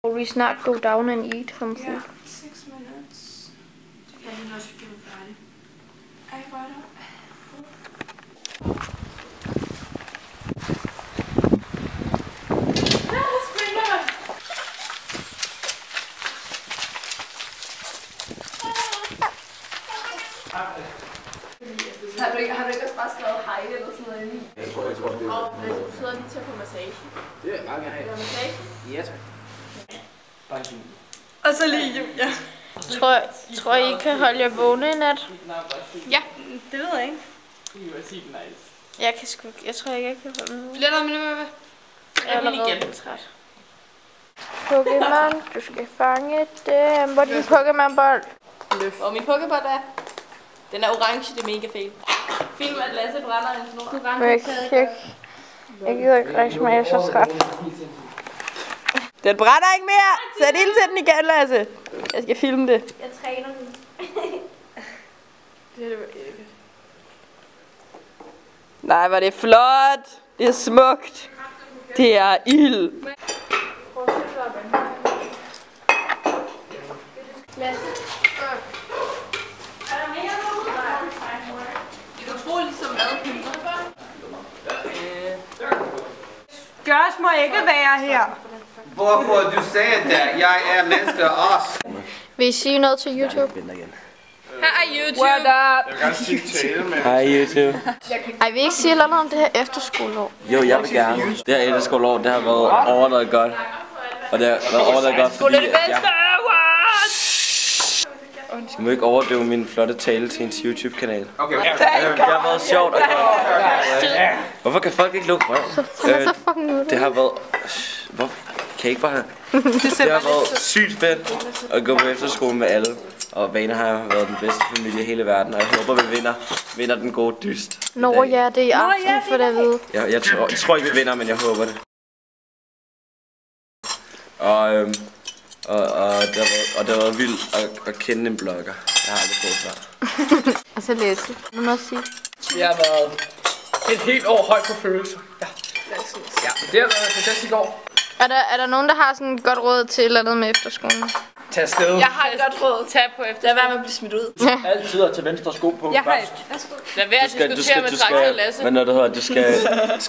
We snart go down and eat some food. Yeah, 6 minutes. Ja, det er også blevet færdig. Ej, hvor er det? Har du ikke også bare skrevet hej eller sådan noget inde i? Jeg tror det er. Og du sidder lige til at få massage. Det er meget gerne. Vil du have massage? Ja, tak. Bare sådan. Og så lige Julia. Tror I kan holde jer vågne i nat? Ja, det ved jeg ikke. Jeg tror ikke, jeg kan holde mig vågen. Bliver der med hvad? Jeg er allerede træt. Pokémon, du skal fange dem. Hvor er din Pokémon-bold? Løf. Og min pokéball er... Den er orange, det er mega fedt. Film at Lasse brænder en snor. Jeg gider ikke rejse mig, jeg er så træt. Den brænder ikke mere! Sæt ild til den igen, Lasse. Jeg skal filme det. Jeg træner den. Det er ikke. Nej, hvor det er flot. Det er smukt. Det er ild. Lasse. Det er utroligt som madpilser. Josh må ikke være her. Hvorfor du sagde det? Jeg er mennesker også. Vil I sige noget til YouTube? Her er YouTube. What up? Jeg vil gerne sige tale med. Hej YouTube. Ej, vil I ikke sige noget om det her efterskoleår? Jo, jeg vil gerne. Det her efterskoleår, det har været overlevet godt. Og det har været overlevet godt, fordi jeg må ikke overdøve min flotte tale til hendes YouTube-kanal. Okay. Det har været sjovt og godt. Hvorfor kan folk ikke lukke røv? Det har været... Hvorfor? Kan I ikke bare... Det har været sygt fedt at gå på efterskole med alle. Og Vane har været den bedste familie i hele verden. Og jeg håber, vi vinder den gode dyst. Nå ja, det er i aften for det at vide. Jeg tror ikke, vi vinder, men jeg håber det. Og det har været vildt at kende en blogger. Jeg har aldrig prøvet før. Og så Lasse. Du må også sige. Jeg har været et helt år højt på følelser. Ja. Det har været et fantastisk år. Er der nogen, der har sådan et godt råd til eller andet med efterskolen? Tag afsted. Jeg har et godt råd. Tag på efter. Lad være med at blive smidt ud. Altid at tage venstre sko på Jeg har først. et. Lad være at diskutere med traktor Lasse. Men når det hedder, det skal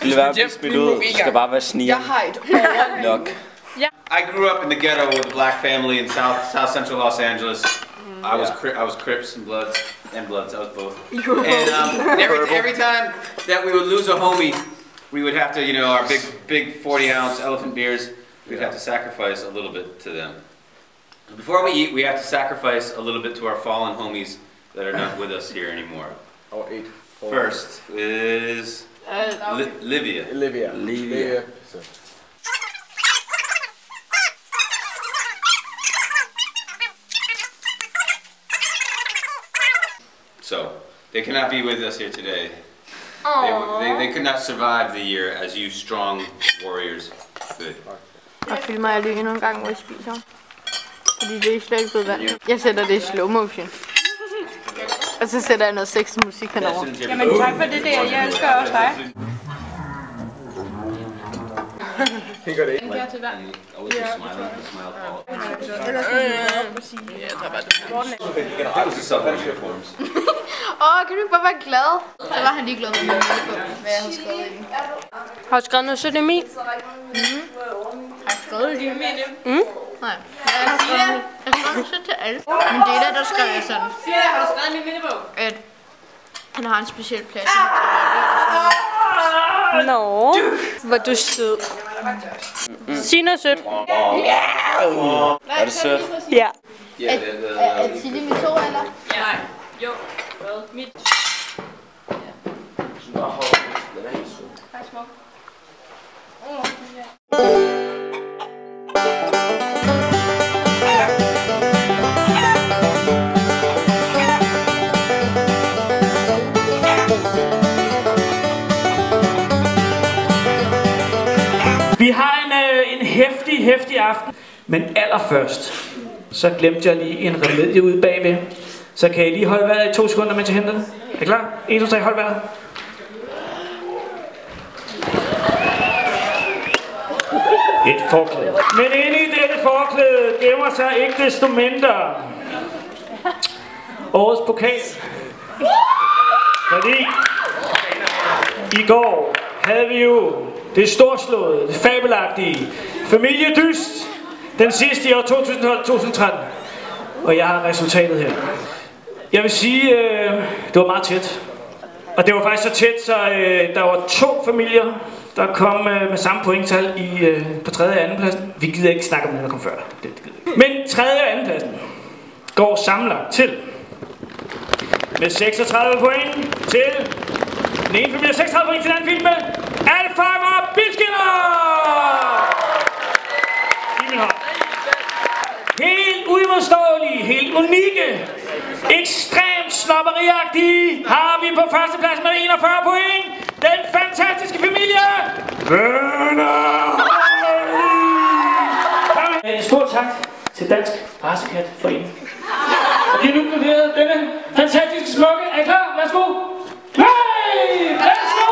lade være at blive smidt ud. Det skal bare være sniger. Jeg har et Nok. I grew up in the ghetto with a black family in South Central Los Angeles. I was Crips and Bloods. I was both. And every time that we would lose a homie, we would have to, our big 40-ounce elephant beers, we'd have to sacrifice a little bit to them. Before we eat, we have to sacrifice a little bit to our fallen homies that are not with us here anymore. First is Livia. So, they cannot be with us here today. They could not survive the year as you strong warriors could. Og filmer jeg lige endnu en gang, hvor jeg spiser. Fordi det er slet ikke blevet vand. Jeg sætter det i slow motion. Og så sætter jeg noget sexy musik henover. Jamen tak for det der. Jeg elsker også dig. Det gør det ikke. And always the smile call. That was the sub-uniforms. Kan du ikke bare være glad? Så var han lige glad med hvad jeg havde skrevet i den. Har du skrevet noget sødt i min? Har jeg skrevet i den? Nej. Jeg har skrevet noget sødt til alle. Men det er der skrev jeg sådan. Har du skrevet min mindebog? At han har en speciel plads. Nå, hvor du sød. Sig noget sødt. Er det sødt? Ja. Er Tilly mit to, eller? Nej. Jo. Hvad? Mit. Hej, smuk. Vi har en heftig aften. Men allerførst, så glemte jeg lige en remedie ude bagved. Så kan I lige holde vejret i 2 sekunder, mens jeg henter det. Er I klar? 1, 2, 3, hold vejret. Et forklæde. Men inde i dette forklæde gemmer sig ikke desto mindre årets pokal. Fordi i går havde vi jo det storslåede, det fabelagtige familiedyst, den sidste i år 2012-2013. Og jeg har resultatet her. Jeg vil sige, det var meget tæt. Og det var faktisk så tæt, så der var 2 familier, der kom med samme pointtal på 3. og 2. pladsen. Vi gider ikke snakke om det, der kom før. Men 3. og 2. pladsen går sammenlagt til med 36 point til den ene familie, 36 point til den anden film med Alfheim Bilskinner! Giv min hånd. Helt uimodståelige, helt unikke, ekstremt snobberiagtige har vi på førstepladsen med 41 point. Den fantastiske familie Bønner! En stor tak til Dansk Racekatforening. Og de har nu noteret denne fantastiske smukke. Er I klar? Værsgo! Hey! Værsgo!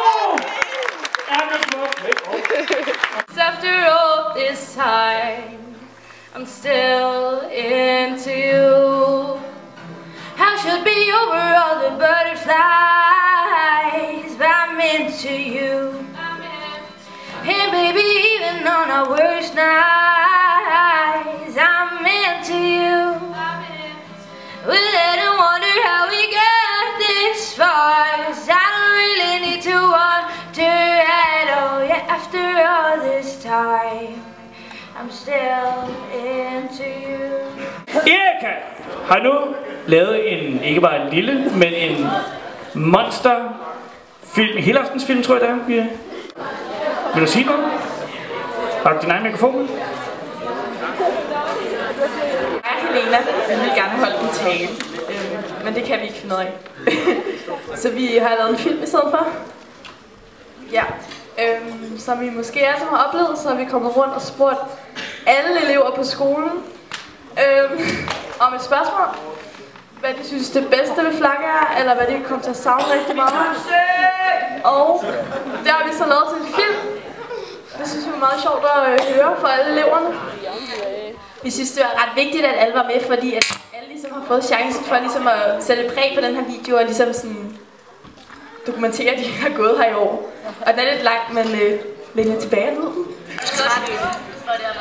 Er det smukt? After all this time, I'm still into you. I should be over all the butterflies, but I'm into you. Hey baby, even on our worst nights, I'm into you. Well, I don't wonder how we got this far, 'cause I don't really need to wonder at all. Yeah, after all this time, I'm still into you. Erika har nu lavet en, ikke bare en lille, men en monsterfilm, helaftensfilm tror jeg det er. Vil du sige noget? Har du din egen mikrofon? Jeg er Helena, vi vil gerne holde en tale, men det kan vi ikke finde ud af. Så vi har lavet en film i stedet for. Ja, som I måske alle sammen har oplevet, så er vi kommet rundt og spurgt alle elever på skolen om et spørgsmål. Hvad de synes det bedste ved flag er, eller hvad de kommer til at savne rigtig meget. Og det har vi så lavet til en film. Det synes vi er meget sjovt at høre for alle eleverne. Vi synes det var ret vigtigt at alle var med, fordi at alle ligesom har fået chancen for ligesom at sætte præg på den her video og ligesom sådan dokumentere, at de har gået her i år. Og den er lidt langt, men vender tilbage nu. Og det har